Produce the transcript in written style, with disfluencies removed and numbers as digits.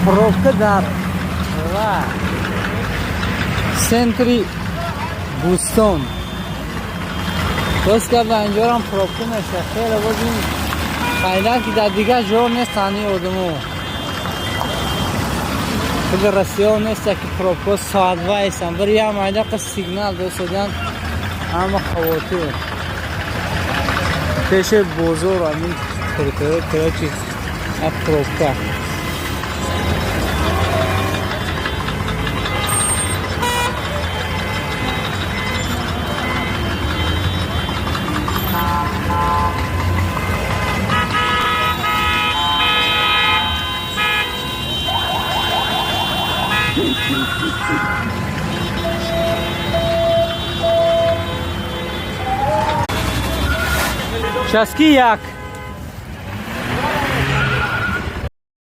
пробка дар центри бустон. Дост карда اینجا هم پروبکه میشه. خیلی بازیم خیلی که در دیگه جور نیست تانی آدمو خیلی رسی ها نیست که پروبکه ساعت وایستن بری هم اینجا که سیگنال دوست دادن همه خواتر پیش بزرگ همین کرده چی پروبکه Часки як?